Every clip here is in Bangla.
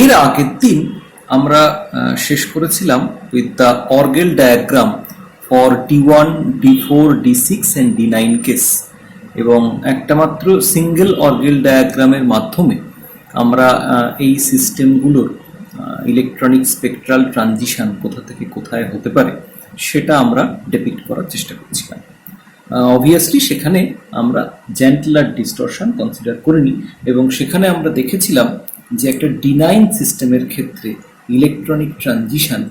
এর আগের দিন আমরা শেষ করেছিলাম with the Orgel diagram for D1, D4, D6 and D9 case, এবং একটা মাত্র সিঙ্গেল অর্গেল ডায়াগ্রামের মাধ্যমে আমরা এই সিস্টেমগুলোর ইলেকট্রনিক স্পেকট্রাল ট্রানজিশন কোথা থেকে কোথায় হতে পারে সেটা আমরা ডেপিক্ট করার চেষ্টা করছিলাম। অবভিয়াসলি সেখানে আমরা জ্যান্টলার ডিস্টরশন কনসিডার করিনি, এবং সেখানে আমরা দেখেছিলাম যে একটা D9 সিস্টেমের ক্ষেত্রে electronic transition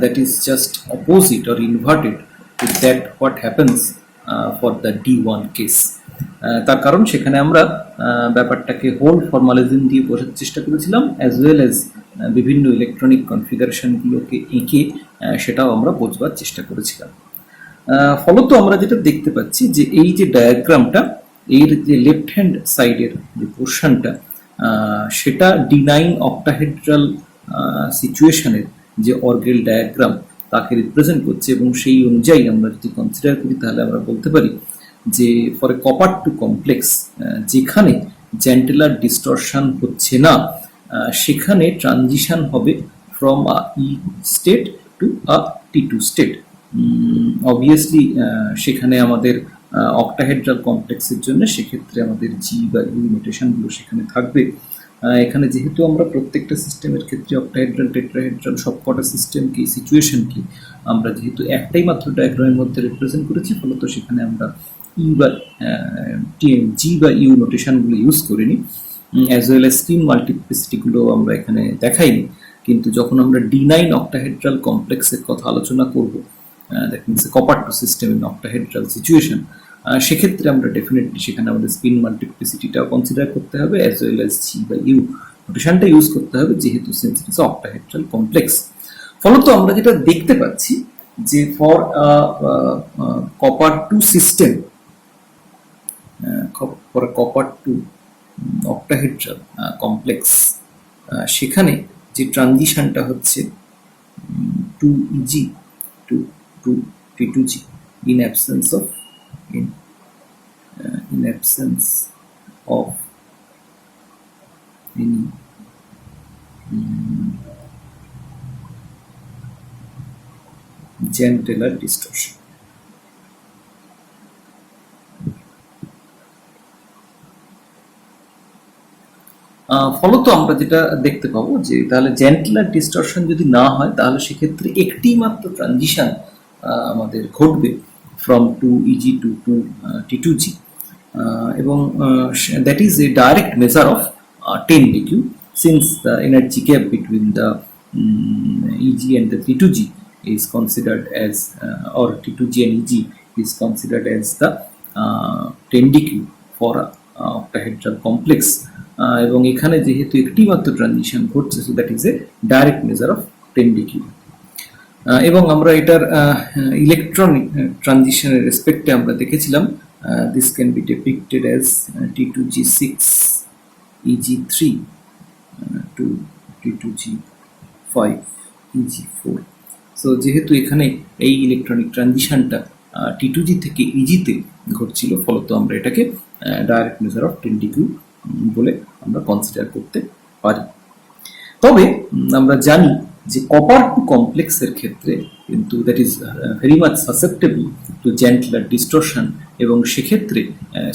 that is just opposite or inverted to that what happens for the D1 case. তার কারণ সেখানে আমরা ব্যাপারটাকে হোল ফর্মালিজম দিয়ে বোঝার চেষ্টা করেছিলাম, অ্যাজ ওয়েল অ্যাজ বিভিন্ন ইলেকট্রনিক কনফিগারেশনগুলোকে এঁকে সেটাও আমরা বোঝবার চেষ্টা করেছিলাম। ফলত আমরা যেটা দেখতে পাচ্ছি যে এই যে ডায়াগ্রামটা, এর যে লেফট হ্যান্ড সাইডের যে পোর্শনটা, সেটা D9 অক্টাহেড্রাল সিচুয়েশনের যে অর্গেল ডায়াগ্রাম তাকে রিপ্রেজেন্ট করছে, এবং সেই অনুযায়ী আমরা যদি কনসিডার করি তাহলে আমরা বলতে পারি যে for a copper two complex যেখানে জ্যান্টেলার ডিস্টরশন হচ্ছে না, সেখানে ট্রানজিশন হবে from a E state to a T2 state. Obviously সেখানে আমাদের অক্টাহেড্রাল কমপ্লেক্সের জন্য সেক্ষেত্রে আমাদের জি বা ইউ নোটেশনগুলো সেখানে থাকবে। এখানে যেহেতু আমরা প্রত্যেকটা সিস্টেমের ক্ষেত্রে অক্টাহেড্রাল, টেট্রাহেড্রাল সবকটা সিস্টেমকে, সিচুয়েশনকে আমরা যেহেতু একটাই মাত্র ডায়াগ্রামের মধ্যে রিপ্রেজেন্ট করেছি, ফলত সেখানে আমরা ই বা জি বা ইউ নোটেশনগুলো ইউজ করিনি, অ্যাজ ওয়েল অ্যাজ স্পিন মাল্টিপ্লিসিটিগুলো আমরা এখানে দেখাইনি। কিন্তু যখন আমরা D9 অক্টাহেড্রাল কমপ্লেক্সের কথা আলোচনা করব, that means copper two system in octahedral situation, সেক্ষেত্রে আমরা ডেফিনেটলি সেখানে আমাদের স্পিন মাল্টিপ্লিসিটিটাও কনসিডার করতে হবে, অ্যাজ ওয়েল অ্যাজ জি বা ইউ নোটেশনটা ইউজ করতে হবে, যেহেতু সিন্স ইটস অক্টাহেড্রাল কমপ্লেক্স। ফলত আমরা যেটা দেখতে পাচ্ছি যে for copper two system, for copper two octahedral complex, সেখানে যে ট্রানজিশনটা হচ্ছে to Eg to to T2G in absence of in absence of any Jahn-Taylor distortion. ফলত আমরা যেটা দেখতে পাবো যে তাহলে জ্যান্টলার ডিস্টরশন যদি না হয় তাহলে সেক্ষেত্রে একটি মাত্র ট্রানজিশন আমাদের ঘটবে from two Eg two T2G, এবং that is a direct measure of 10dq, since the energy gap between the EG and the T2G is considered as or T2G and EG is considered as the 10dq for octahedral complex, এবং এখানে যেহেতু একটি মাত্র ট্রানজিশন ঘটছে, so that is a direct measure of 10dq। এবং আমরা এটার ইলেকট্রনিক ট্রানজিশনের রেসপেক্টে আমরা দেখেছিলাম this can be depicted as T2G6 EG3 to T2G5 EG4। So যেহেতু এখানে এই ইলেকট্রনিক ট্রানজিশনটা T2G থেকে EG-তে ঘটছিল, ফলত আমরা এটাকে ডাইরেক্ট মেজার অফ 10dq বলে আমরা কনসিডার করতে পারি। তবে আমরা জানি যে কপার টু কমপ্লেক্সের ক্ষেত্রে কিন্তু that is very much susceptible to Jahn Teller distortion, এবং সেক্ষেত্রে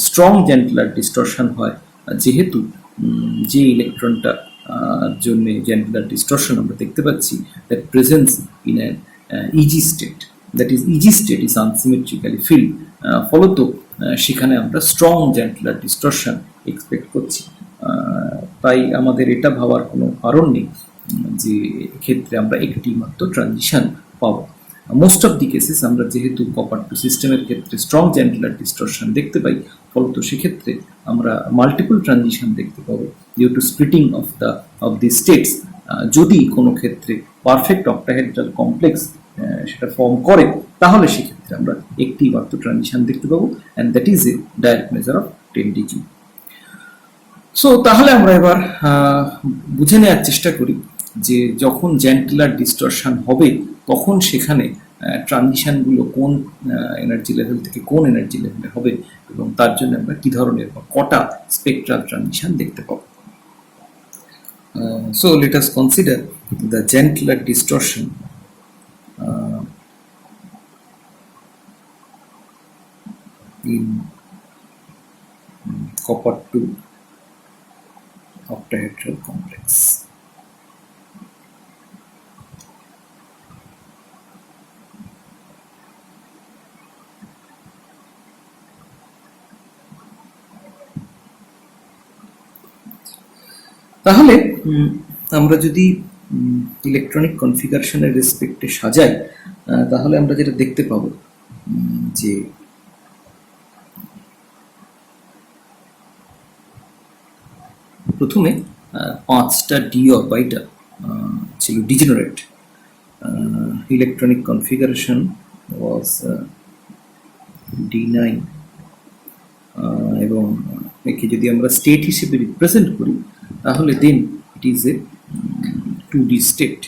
স্ট্রং জ্যান্টলার ডিস্টরশন হয়, যেহেতু যে ইলেকট্রনটা জন্য জ্যান্টলার ডিস্টরশন আমরা দেখতে পাচ্ছি that presence in an Eg state, that is Eg state is unsymmetrically field, ফলত সেখানে আমরা স্ট্রং জ্যান্টলার ডিস্টরশন এক্সপেক্ট করছি। তাই আমাদের এটা ভাবার কোনো কারণ নেই যে ক্ষেত্রে আমরা একটি মাত্র ট্রানজিশন পাবো। মোস্ট অফ দি কেসেস আমরা যেহেতু কপার টু সিস্টেমের ক্ষেত্রে স্ট্রং জ্যান্টলার ডিস্টরশন দেখতে পাই, ফলত সেক্ষেত্রে আমরা মাল্টিপল ট্রানজিশন দেখতে পাবো due to splitting of the states. যদি কোনো ক্ষেত্রে পারফেক্ট অক্টাহেড্রাল কমপ্লেক্স সেটা ফর্ম করে, তাহলে সেক্ষেত্রে আমরা একটি মাত্র ট্রানজিশন দেখতে পাবো, and that is a direct measure of 10dq। So তাহলে আমরা এবার বুঝে নেওয়ার চেষ্টা করি যে যখন জ্যান্টলার ডিস্টরশন হবে তখন সেখানে ট্রানজিশনগুলো কোন এনার্জি লেভেল থেকে কোন এনার্জি লেভেলে হবে, এবং তার জন্য আমরা কী ধরনের বা কটা স্পেকট্রাল ট্রানজিশন দেখতে পাবো। So let us consider the gentler distortion in copper 2 octahedral complex. তাহলে আমরা যদি ইলেকট্রনিক কনফিগারেশনের রেসপেক্টে সাজাই, তাহলে আমরা যেটা দেখতে পাবো যে প্রথমে 5টা ডি অরবিটাল ছিল ডিজেনারেট। ইলেকট্রনিক কনফিগারেশন ওয়াজ D9, এবং একে যদি আমরা স্টেট হিসেবে রিপ্রেজেন্ট করি তাহলে দেন ইট ইজ এ 2D স্টেট।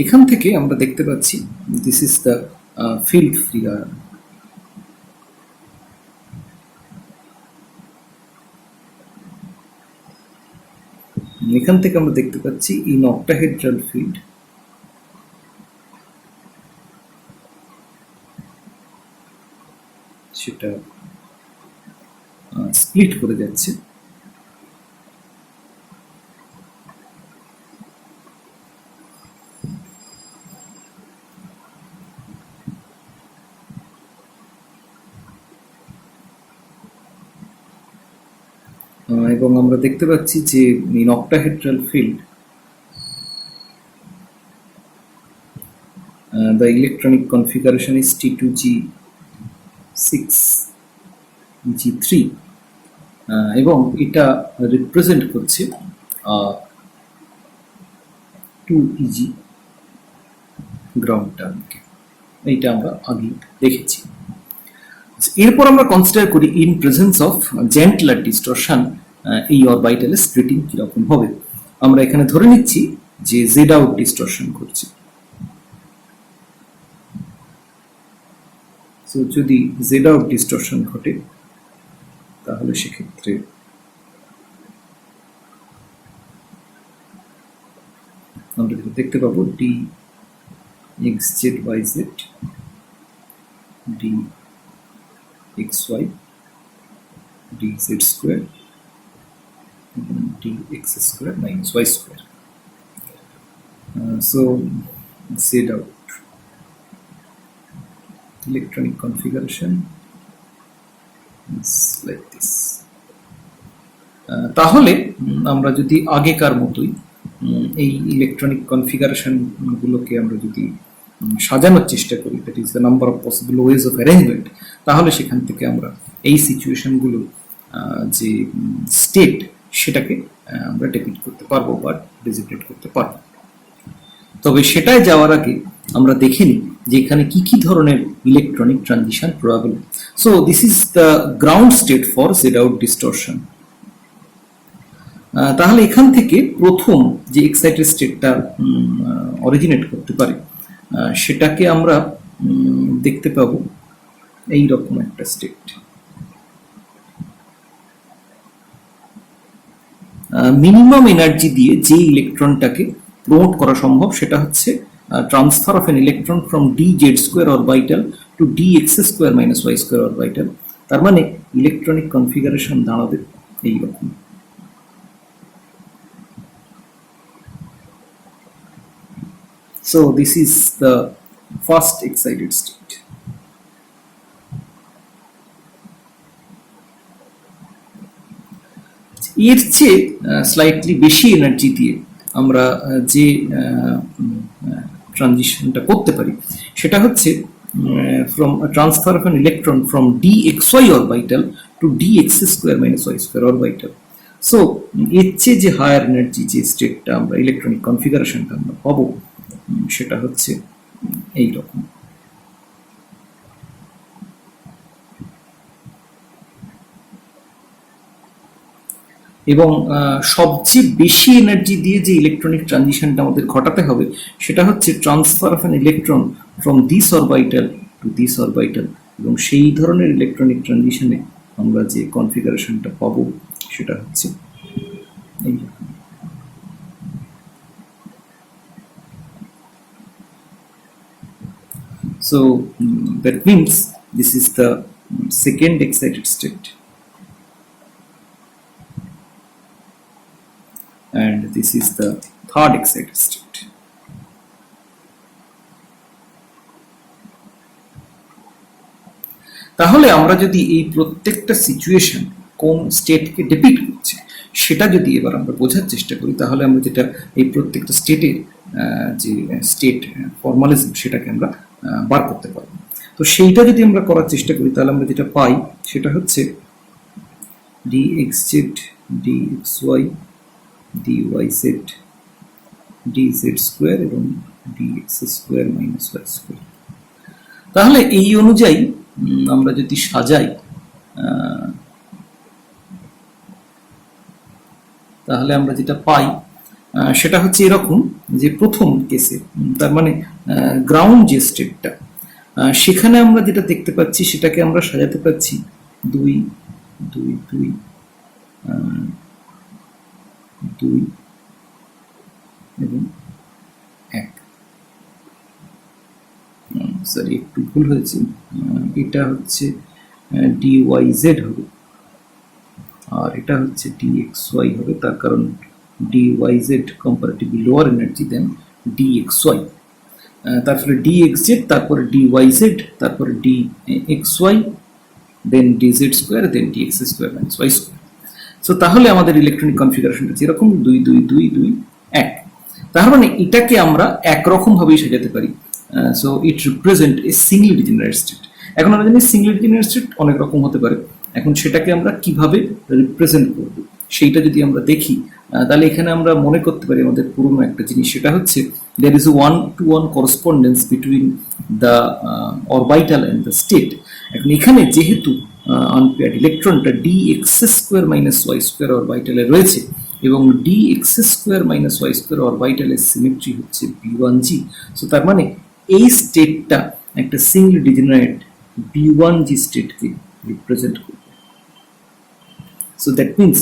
এখান থেকে আমরা দেখতে পাচ্ছি this is the field free ion. এখান থেকে আমরা দেখতে পাচ্ছি ইন অক্টাহেড্রাল ফিল্ড সেটা স্প্লিট করে যাচ্ছে। এবং আমরা দেখতে পাচ্ছি যে in octahedral field the electronic configuration is T2G6 G3, এবং এটা রিপ্রেজেন্ট করছে 2EG গ্রাউন্ড টার্মকে। এইটা আমরা আগে দেখেছি। এরপর আমরা কনসিডার করি ইন প্রেজেন্স অফ জেন্টলার ডিস্টরশন এই অরবিটালে স্প্লিটিং কিরকম হবে। আমরা এখানে ধরে নিচ্ছি যে জেড আউট ডিস্টরশন করছে। সো যদি জেড আউট ডিস্টরশন ঘটে তাহলে সেক্ষেত্রে আমরা দেখতে পাবো D X Z Y Z, D X Y, D Z square, d x square minus y square. So z out electronic configuration is like this. তাহলে আমরা যদি আগেকার মতোই এই ইলেকট্রনিক কনফিগারেশন গুলোকে আমরা যদি সাজানোর চেষ্টা করি, that is the number of possible ways of arrangement, তাহলে সেখান থেকে আমরা এই সিচুয়েশনগুলো যে স্টেট সেটাকে আমরা ডেপিক্ট করতে পারবো বা ডিজিটেট করতে পারবো। তবে সেটাই যাওয়ার আগে আমরা দেখে নিই যে এখানে কি কি ধরনের electronic transition probable. So this is the ground state for Z out distortion. তাহলে এখান থেকে প্রথম যে এক্সাইটেড স্টেটটা অরিজিনেট করতে পারে সেটাকে আমরা দেখতে পাবো এই রকম একটা স্টেট। মিনিমাম এনার্জি দিয়ে যে ইলেকট্রনটাকে প্রমোট করা সম্ভব সেটা হচ্ছে transfer of an electron from D Z square orbital to D X square minus Y square orbital. তার মানে ইলেকট্রনিক কনফিগারেশন দাঁড়াবে এইরকম। So this is the first excited state. এর চেয়ে স্লাইটলি বেশি এনার্জি দিয়ে আমরা যে ট্রানজিশনটা করতে পারি সেটা হচ্ছে from transfer of an electron from D X Y orbital to D X square minus Y square orbital. So এর চেয়ে যে হায়ার এনার্জি যে স্টেটটা আমরা ইলেকট্রনিক কনফিগারেশনটা আমরা পাবো সেটা হচ্ছে এই রকম। এবং সবচেয়ে বেশি এনার্জি দিয়ে যে ইলেকট্রনিক ট্রানজিশনটা আমাদের ঘটাতে হবে সেটা হচ্ছে transfer of an electron from this orbital to this orbital. এবং সেই ধরনের ইলেকট্রনিক ট্রানজিশনে আমরা যে কনফিগারেশনটা পাবো সেটা হচ্ছে এই। So that means this is the second excited state, and this is the third excited state. তাহলে আমরা যদি এই প্রত্যেকটা সিচুয়েশন কোন স্টেটকে ডিপিক্ট করছে সেটা যদি এবার আমরা বোঝার চেষ্টা করি, তাহলে আমরা যেটা এই প্রত্যেকটা স্টেটের যে স্টেট ফর্মালিজম সেটাকে আমরা বার করতে পারবো। তো সেইটা যদি আমরা করার চেষ্টা করি তাহলে আমরা যেটা পাই সেটা হচ্ছে dxz dxy dyz dz square এবং dx square minus y square. তাহলে এই অনুযায়ী আমরা যদি সাজাই তাহলে আমরা যেটা পাই সেটা হচ্ছে এরকম যে প্রথম কেসে, তার মানে গ্রাউন্ড যে স্টেটটা সেখানে আমরা যেটা দেখতে পাচ্ছি সেটাকে আমরা সাজাতে পাচ্ছি 2 2 2 2 এবং 1। সরি একটু ভুল হয়েছে, এটা হচ্ছে dyz হবে আর এটা হচ্ছে dxy হবে, তার কারণ dyz comparatively lower energy than dxy। তারপরে dxz, তারপরে dyz, তারপরে dxy, দেন dz স্কোয়ার, দেন dx square minus y square. So তাহলে আমাদের ইলেকট্রনিক কনফিগারেশনটা যেরকম 2 2 2 2 1, তার মানে এটাকে আমরা একরকম ভাবেই সাজাতে পারি। So it represent A Singoli degenerate state. এখন আমরা জানি সিঙ্গলি ডিজেনারেট স্টেট অনেক রকম হতে পারে, এখন সেটাকে আমরা কিভাবে রিপ্রেজেন্ট করব সেইটা যদি আমরা দেখি তাহলে এখানে আমরা মনে করতে পারি আমাদের পুরনো একটা জিনিস, সেটা হচ্ছে there is a 1-to-1 correspondence between the orbital and the state। এখন এখানে যেহেতু আনপেয়ার্ড ইলেকট্রনটা dx square minus y square অরবিটালে রয়েছে এবং dx square minus y square অরবিটালের সিমেট্রি হচ্ছে b1g, সো তার মানে এই স্টেটটা একটা সিঙ্গল ডিজেনারেট b1g স্টেটকে রিপ্রেজেন্ট করবে। So that means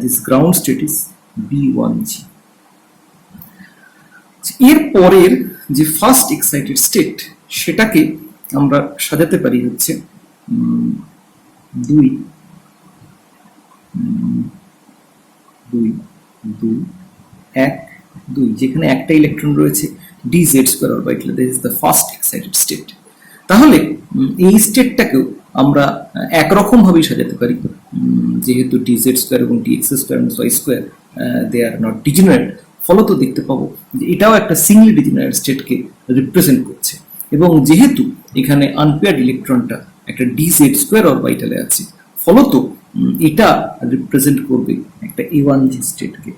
this ground state is b1g। এর পরের যে ফার্স্ট এক্সাইটেড স্টেট সেটাকে আমরা সাজাতে পারি হচ্ছে 2 2 2 1 2, যেখানে একটা ইলেকট্রন রয়েছে dz স্কয়ার অরবিটালে, this is the first excited state. তাহলে এই স্টেটটাকেও আমরা একরকম ভাবেই সাজাতে পারি, যেহেতু dz স্কয়ার এবং dx স্কয়ার এবং y square they are not degenerate, ফলত দেখতে পাবো যে এটাও একটা সিঙ্গল ডিজেনারেট স্টেটকে রিপ্রেজেন্ট করছে, এবং যেহেতু এখানে আনপেয়ার্ড ইলেকট্রনটা একটা dz স্কয়ার অরবিটালে আছে, ফলত এটা রিপ্রেজেন্ট করবে একটা a1g স্টেটকে,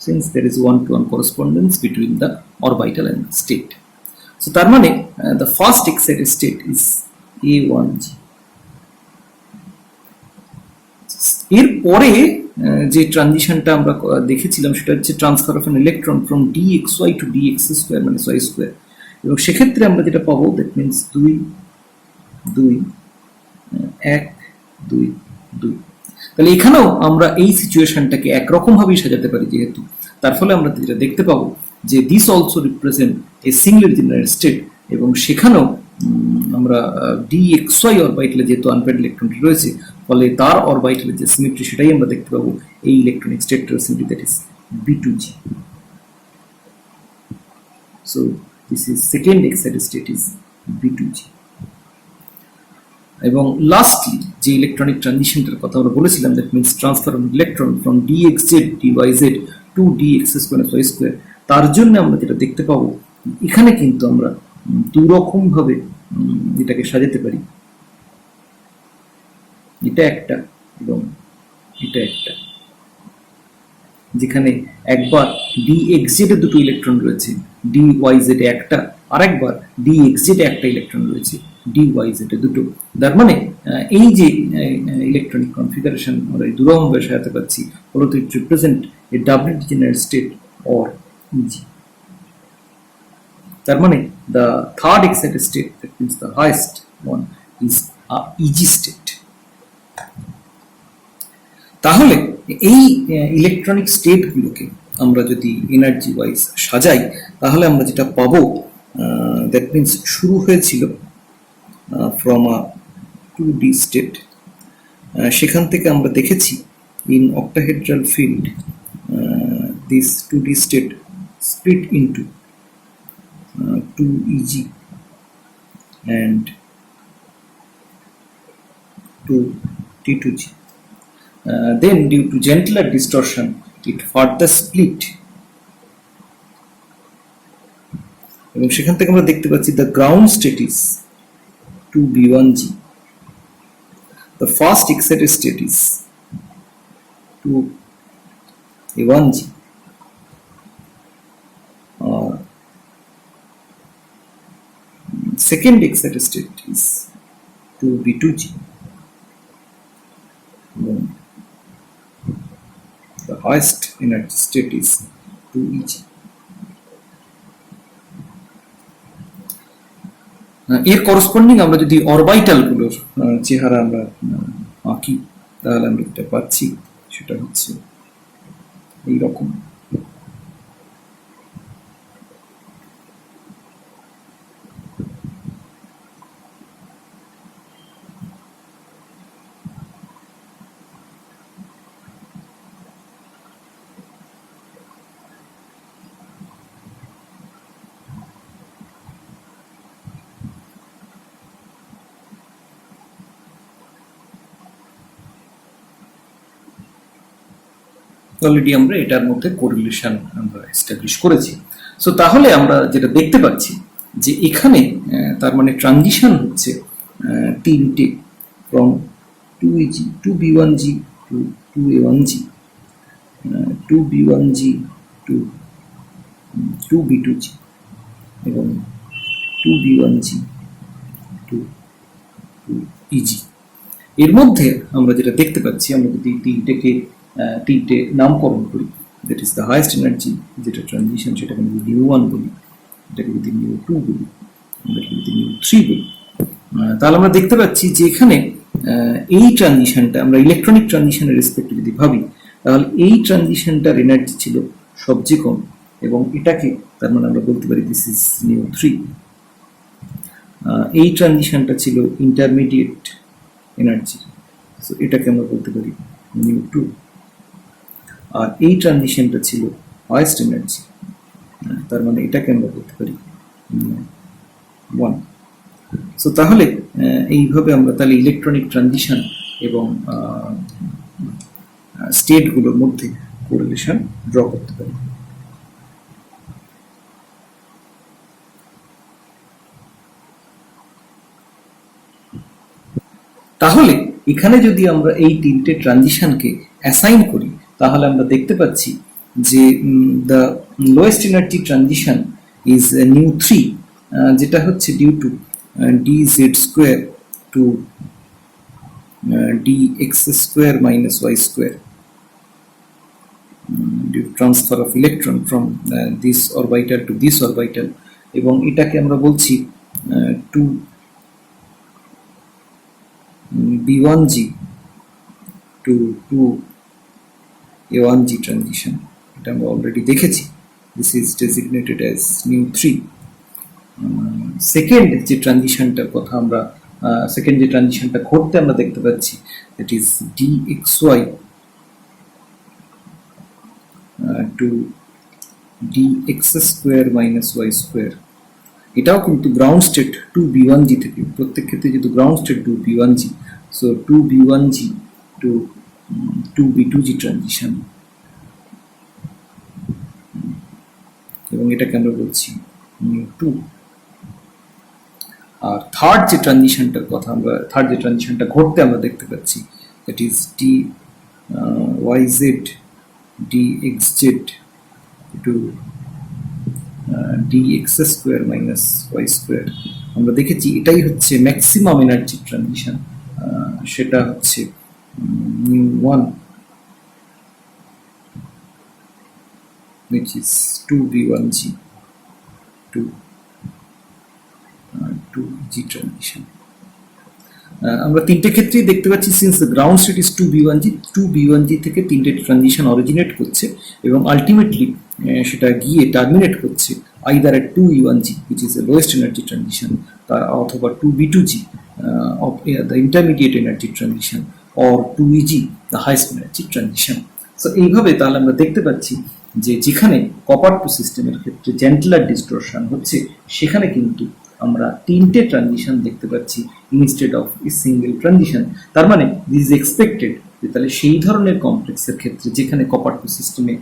since there is 1-to-1 correspondence between the orbital and the state. So তার মানে the first excited state is a1g। এর পরে যে ট্রানজিশনটা আমরা দেখেছিলাম সেটা হচ্ছে transfer of an electron from dxy to dx square minus y square, এবং সেক্ষেত্রে আমরা যেটা পাবো দ্যাট মিনস 2 2 1 2 2। তাহলে এখানেও আমরা এই সিচুয়েশনটাকে একরকম ভাবেই সাজাতে পারি যেহেতু, তার ফলে আমরা যেটা দেখতে পাবো যে this also represent a single degenerate state, এবং সেখানেও আমরা dxy অরবিটালে যেহেতু আনপেয়ার্ড ইলেকট্রনটি রয়েছে, ফলে তার অরবিটালের যে সিমেট্রি সেটাই আমরা দেখতে পাবো এই ইলেকট্রনিক স্টেটটার symmetry, that is b2g। So this is second excited state is b2g। এবং লাস্টলি যে ইলেকট্রনিক ট্রানজিশনটার কথা আমরা বলেছিলাম, that means transfer of electron from dxz dyz to dx square y square, তার জন্য আমরা যেটা দেখতে পাবো এখানে কিন্তু আমরা দুই রকম ভাবে এটাকে সাজাতে পারি, এটা একটা এবং এটা একটা, যেখানে একবার dxz এ দুটো ইলেকট্রন রয়েছে, dyz এ একটা, আরেকবার dxz এ একটা ইলেকট্রন রয়েছে, dyz এ দুটো। তার মানে এই যে ইলেকট্রনিক কনফিগারেশন আমরা এই দুরকম ভাবে সাজাতে পারছি, ফলত it represent a double degenerate state or EG। তার মানে the third excited state, that means the highest one is a EG state. তাহলে এই ইলেকট্রনিক স্টেটগুলোকে আমরা যদি এনার্জি ওয়াইজ সাজাই তাহলে আমরা যেটা পাবো, দ্যাট মিনস শুরু হয়েছিল ফ্রম আ 2D স্টেট, সেখান থেকে আমরা দেখেছি in octahedral field this 2D state split into 2 EG and 2 T2G. Then due to gentler distortion it further split, এবং সেখান থেকে আমরা দেখতে পাচ্ছি the ground state is 2B1G, the first excited state is 2A1G, second excited state is 2B2G, the highest energy state is 2EG. এর করসপন্ডিং আমরা যদি অরবিটাল গুলোর চেহারা আমরা আঁকি তাহলে আমরা যেটা পাচ্ছি সেটা হচ্ছে এইরকম। অলরেডি আমরা এটার মধ্যে কোরিলেশন আমরা এস্টাবলিশ করেছি। সো তাহলে আমরা যেটা দেখতে পাচ্ছি যে এখানে তার মানে ট্রানজিশন হচ্ছে তিনটে, from 2EG 2B1G two 2A1G, 2B1G to 2B2G এবং 2B1G টু 2EG। এর মধ্যে আমরা যেটা দেখতে পাচ্ছি, আমরা যদি তিনটে নামকরণ করি, that is the highest energy যেটা ট্রানজিশন, সেটাকে যদি নিউ 1 বলি, এটাকে যদি নিউ 2 বলি, এটাকে যদি নিউ 3 বলি, তাহলে আমরা দেখতে পাচ্ছি যে এখানে এই ট্রানজিশনটা আমরা ইলেকট্রনিক ট্রানজিশনের রেসপেক্টে যদি ভাবি তাহলে এই ট্রানজিশনটার এনার্জি ছিল সবচেয়ে কম, এবং এটাকে তার মানে আমরা বলতে পারি দিস ইজ নিউ 3। এই ট্রানজিশনটা ছিল ইন্টারমিডিয়েট এনার্জি, সো এটাকে আমরা বলতে পারি নিউ 2। আর এই ট্রানজিশনটা ছিল হাইয়েস্ট এনার্জি, তার মানে এটাকে আমরা বলতে পারি নিউ 1। সো তাহলে এইভাবে আমরা তাহলে ইলেকট্রনিক ট্রানজিশন এবং স্টেটগুলোর মধ্যে কোরিলেশন ড্র করতে পারি। তাহলে এখানে যদি আমরা এই তিনটে ট্রানজিশনকে অ্যাসাইন করি তাহলে আমরা দেখতে পাচ্ছি যে the lowest energy transition is nu 3, যেটা হচ্ছে due to dz square to dx square minus y square, due to transfer of electron from this orbital to this orbital, এবং এটাকে আমরা বলছি 2B1G to 2A1G transition। এটা আমরা অলরেডি দেখেছি, this is designated as new 3। Second যে ট্রানজিশনটার কথা আমরা সেকেন্ড যে ট্রানজিশনটা ঘটতে আমরা দেখতে পাচ্ছি, that is dxy to dx square minus y square। এটাও কিন্তু গ্রাউন্ড স্টেট 2B1G থেকে, প্রত্যেক ক্ষেত্রে যেহেতু ground state 2B1G, so 2B1G to 2B2G transition, এবং এটাকে আমরা বলছি নিউ 2। আর থার্ড যে ট্রানজিশনটার কথা আমরা থার্ড যে ট্রানজিশনটা ঘটতে আমরা দেখতে পাচ্ছি, that is dyz dxz to dx square minus y square. আমরা দেখেছি এটাই হচ্ছে ম্যাক্সিমাম এনার্জি ট্রানজিশন, সেটা হচ্ছে nu 1, which is 2B1G to 2G transition। আমরা তিনটে ক্ষেত্রেই দেখতে পাচ্ছি since the ground state is 2b1g 2b1g থেকে তিনটে ট্রানজিশন অরিজিনেট করছে এবং আলটিমেটলি সেটা গিয়ে টার্মিনেট করছে either at 2e1g which is the lowest energy transition অথবা 2b2g of the intermediate energy transition or 2eg the highest energy transition. So এইভাবে তাহলে আমরা দেখতে পাচ্ছি যে যেখানে কপার টু সিস্টেমের ক্ষেত্রে জেন্টলার ডিস্টরশন হচ্ছে সেখানে কিন্তু আমরা তিনটে ট্রানজিশন দেখতে পাচ্ছি instead of a single transition. তার মানে দিস ইজ এক্সপেক্টেড যে তাহলে সেই ধরনের কমপ্লেক্সের ক্ষেত্রে যেখানে কপার টু সিস্টেমে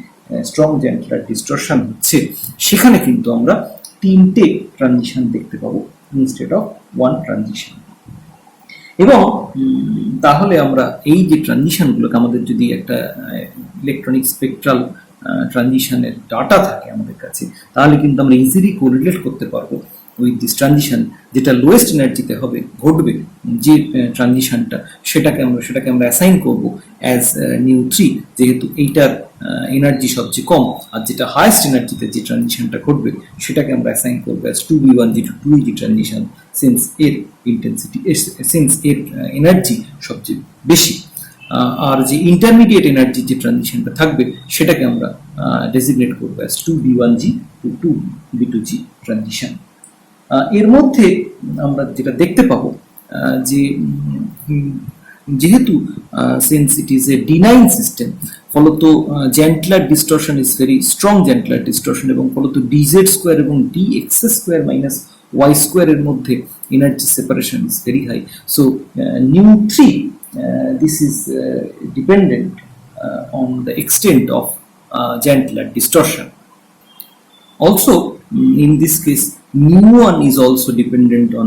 স্ট্রং জেন্টলার ডিস্টরশন হচ্ছে সেখানে কিন্তু আমরা তিনটে ট্রানজিশন দেখতে পাবো ইনস্টেড অফ ওয়ান ট্রানজিশন। এবং তাহলে আমরা এই যে ট্রানজিশনগুলোকে আমাদের যদি একটা ইলেকট্রনিক স্পেকট্রাল ট্রানজিশনের ডাটা থাকে আমাদের কাছে তাহলে কিন্তু আমরা ইজিলি কোরিলেট করতে পারবো উইথ দিস ট্রানজিশন যেটা লোয়েস্ট এনার্জিতে হবে ঘটবে যে ট্রানজিশনটা সেটাকে আমরা অ্যাসাইন করব অ্যাজ নিউ 3 যেহেতু এইটার এনার্জি সবচেয়ে কম, আর যেটা হাইয়েস্ট এনার্জিতে যে ট্রানজিশনটা ঘটবে সেটাকে আমরা অ্যাসাইন করবো as 2b1g to 2eg transition since এর ইন্টেন্সিটি সিন্স এর এনার্জি সবচেয়ে বেশি। আর যে ইন্টারমিডিয়েট এনার্জি যে ট্রানজিশনটা থাকবে সেটাকে আমরা ডেজিগনেট করবো as 2b1g to 2b2g transition. এর মধ্যে আমরা যেটা দেখতে পাবো যে যেহেতু since it is a d nine system ফলত Jahn Teller distortion is very strong Jahn Teller distortion এবং ফলত ডিজেড স্কোয়ার এবং dx square minus Y square এর মধ্যে energy separation is very high. So new 3 this is dependent on the extent of gentler distortion. Also, in this case, mu1 is also dependent on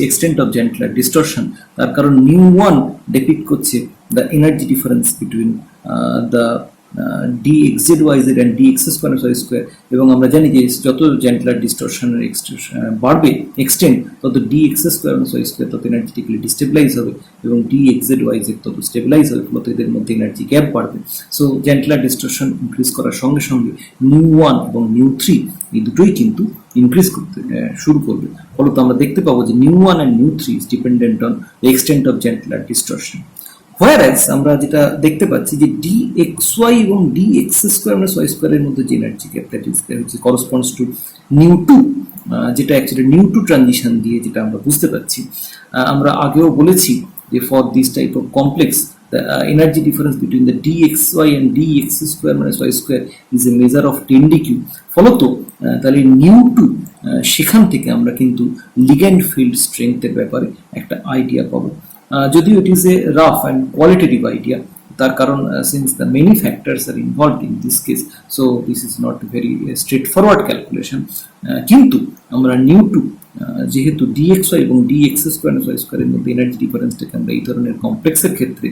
extent of gentler distortion. তার কারণ mu1 depict করছে the energy difference between the dxz and dx square y square এবং আমরা জানি যে যত জেন্টলার ডিস্টরশনের বাড়বে এক্সটেন্ট তত dx square y square তত এনার্জেটিক্যালি ডিস্টেবিলাইজ হবে এবং dxz yz তত স্টেবিলাইজ হবে, ফলত এদের মধ্যে এনার্জি গ্যাপ বাড়বে। সো জেন্টলার ডিস্টরশন ইনক্রিজ করার সঙ্গে সঙ্গে mu1 এবং mu3 এই দুটোই কিন্তু ইনক্রিজ করতে শুরু করবে, ফলত আমরা দেখতে পাবো যে mu1 and mu3 is dependent on the extent of gentler distortion. Whereas আমরা যেটা দেখতে পাচ্ছি যে dxy এবং dx square minus y square এর মধ্যে যে energy gap that is corresponds two mu2 যেটা অ্যাকচুয়ালি mu2 ট্রানজিশন দিয়ে যেটা আমরা বুঝতে পারছি। আমরা আগেও বলেছি যে for this type of complex the energy difference between the dxy and dx square minus y square is a measure of 10dq। ফলত তাহলে mu2 সেখান থেকে আমরা কিন্তু লিগ্যান্ড ফিল্ড স্ট্রেংথের ব্যাপারে একটা আইডিয়া পাবো, যদিও ইট is A rough and qualitative idea. তার কারণ since the many factors R involved in this case so this is not very straight forward calculation. কিন্তু আমরা mu2 যেহেতু dxy এবং dx স্কোয়ার মাইনাস y স্কোয়ারের মধ্যে এনার্জি ডিফারেন্সটাকে আমরা এই ধরনের কমপ্লেক্সের ক্ষেত্রে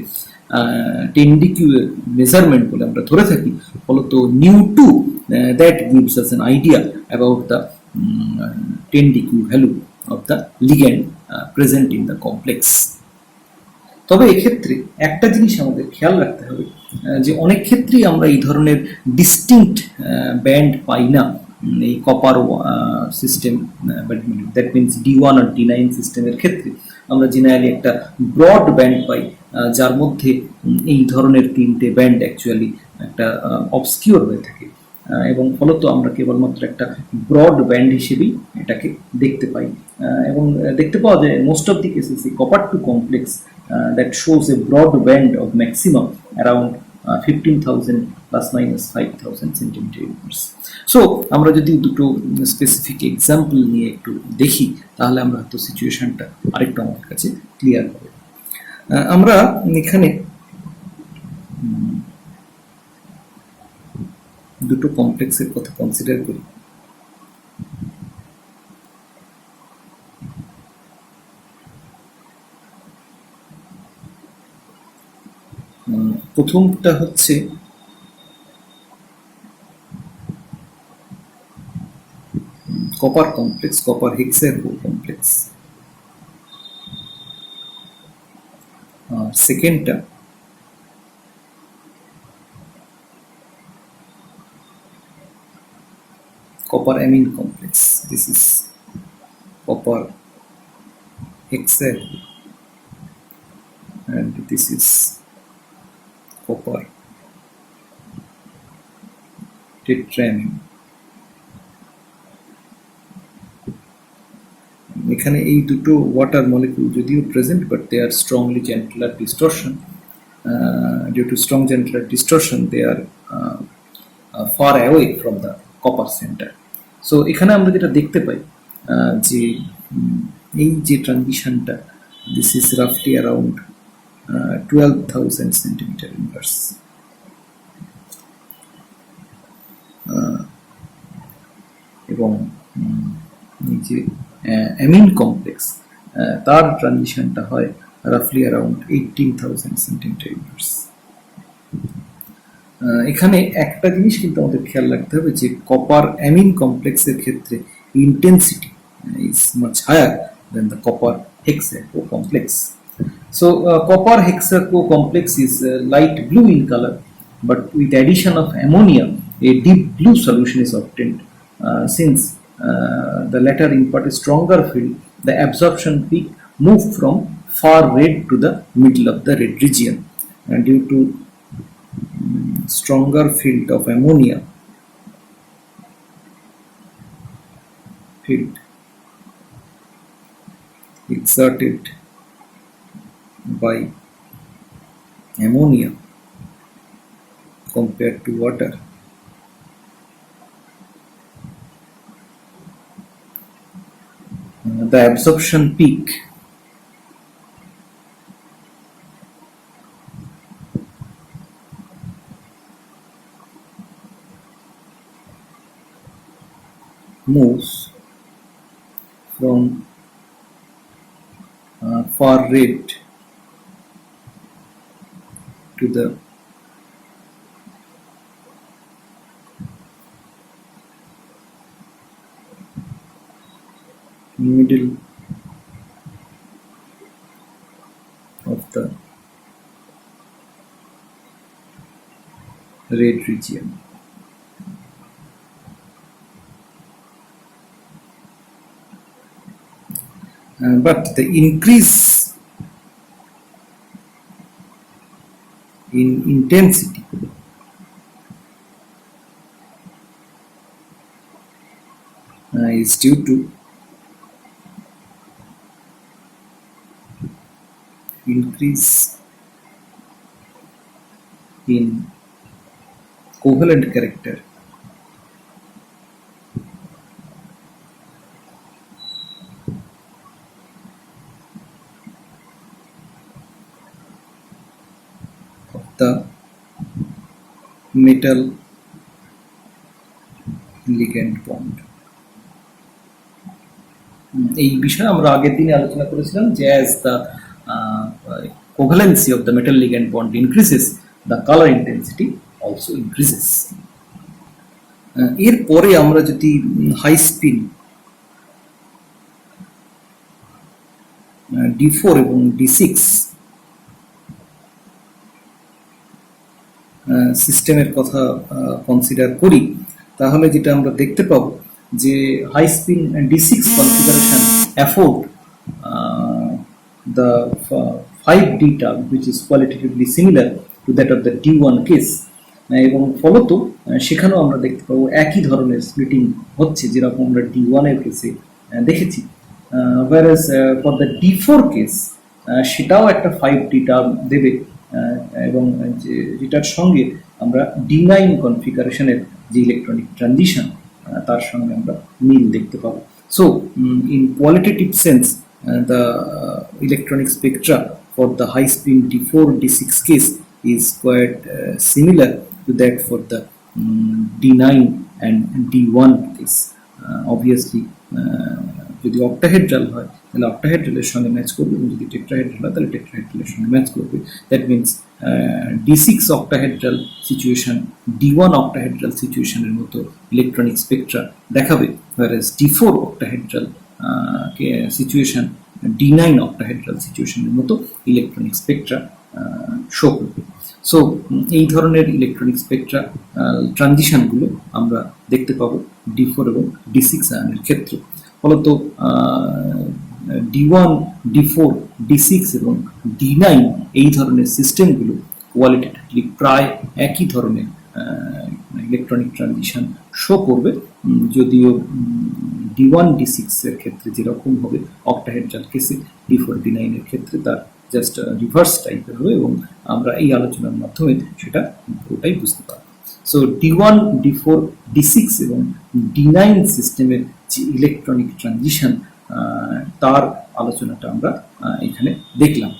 10dq এর মেজারমেন্ট বলে আমরা ধরে থাকি, ফলত mu2 that gives us an idea about the 10dq value of the ligand present in the complex. তবে এক্ষেত্রে একটা জিনিস আমাদের খেয়াল রাখতে হবে যে অনেক ক্ষেত্রেই আমরা এই ধরনের ডিস্টিংক্ট ব্যান্ড পাই না এই copper system, that means D1 আর D9 সিস্টেমের ক্ষেত্রে আমরা জেনারেলি একটা ব্রড ব্যান্ড পাই যার মধ্যে এই ধরনের তিনটে ব্যান্ড অ্যাকচুয়ালি একটা অবস্কিওর হয়ে থাকে এবং ফলত আমরা কেবলমাত্র একটা ব্রড ব্যান্ড হিসেবেই এটাকে দেখতে পাই এবং দেখতে পাওয়া যায় most of the cases copper two complex that shows a broad band of maximum around 15,000 plus minus 5,000 centimeters. So আমরা যদি দুটো স্পেসিফিক এক্সাম্পল নিয়ে একটু দেখি তাহলে আমরা হয়তো সিচুয়েশনটা আরেকটু আমাদের কাছে ক্লিয়ার হবে। আমরা এখানে দুটো কমপ্লেক্সের কথা কনসিডার করি। প্রথমটা হচ্ছে copper complex, copper hexaaqua complex. সেকেন্ডটা copper amine complex. This is copper hexagon and this is copper tetraamine. এখানে এই দুটো ওয়াটার মলিকিউল যদিও present, but they are strongly Jahn Teller distortion. Due to strong gentler distortion, they are far away from the copper center. So এখানে আমরা যেটা দেখতে পাই যে এই যে ট্রানজিশনটা, this is roughly around 12,000 centimeter inverse. এবং এই যে অ্যামিন কমপ্লেক্স, তার ট্রানজিশনটা হয় রাফলি অ্যারাউন্ড 18,000 সেন্টিমিটার ইনভার্স. এখানে একটা জিনিস কিন্তু আমাদের খেয়াল রাখতে হবে যে কপার অ্যামিন কমপ্লেক্সের ক্ষেত্রে intensity is much higher than the copper hexaaqua complex. So copper hexaco complex is light blue in color, but with addition of ammonia, a deep blue solution is obtained. Since the latter impart a stronger field, the absorption peak moved from far red to the middle of the red region, and due to stronger field of ammonia field exerted by ammonia compared to water, the absorption peak moves from far red to the middle of the red region. But the increase in intensity is due to increase in covalent character of the metal ligand bond. এই বিষয়ে আমরা আগের দিনে আলোচনা করেছিলাম যে as the covalency of the metal ligand bond increases, the color intensity also increases. এরপরে আমরা যদি হাই স্পিন D4 এবং D6 সিস্টেমের কথা কনসিডার করি, তাহলে যেটা আমরা দেখতে পাবো যে high spin D6 configuration afford the 5D term which is qualitatively similar to that of the D1 case, এবং ফলত সেখানেও আমরা দেখতে পাবো একই ধরনের স্প্লিটিং হচ্ছে যেরকম আমরা D1 এর কেসে দেখেছি. whereas for the D4 case সেটাও একটা 5D term দেবে, এবং যেটার সঙ্গে আমরা D9 কনফিগারেশনের যে ইলেকট্রনিক ট্রানজিশন তার সঙ্গে আমরা মিল দেখতে পাবো. So in qualitative sense, the electronic spectra for the high spin D4 D6 case is quite similar to that for the D9 and D1 case. Obviously যদি অক্টাহেড্রাল হয় তাহলে অক্টাহেড্রালের সঙ্গে ম্যাচ করবে, এবং যদি টেট্রাহেড্রাল হয় তাহলে টেট্রাহেড্রালের সঙ্গে ম্যাচ করবে. That means D6 octahedral situation D1 octahedral সিচুয়েশনের মতো ইলেকট্রনিক স্পেকট্রা দেখাবে, whereas D4 octahedral situation D9 octahedral সিচুয়েশনের মতো ইলেকট্রনিক স্পেকট্রা শো করবে. সো এই ধরনের ইলেকট্রনিক স্পেকট্রা ট্রানজিশনগুলো আমরা দেখতে পাবো D4 এবং D6 আয়নের ক্ষেত্রে. ফলত D1, D4, D6 এবং D9 এই ধরনের সিস্টেমগুলো কোয়ালিটেটিভলি প্রায় একই ধরনের ইলেকট্রনিক ট্রানজিশন শো করবে, যদিও D1, D6 এর ক্ষেত্রে যেরকম হবে অক্টাহেড্রাল কেসে, D4, D9 এর ক্ষেত্রে তার জাস্ট রিভার্স টাইপের হবে, এবং আমরা এই আলোচনার মাধ্যমে সেটা পুরোটাই বুঝতে পারবো। সো D1, D4, D6 এবং D9 সিস্টেমের যে ইলেকট্রনিক ট্রানজিশন তার আলোচনাটা আমরা এখানে দেখলাম।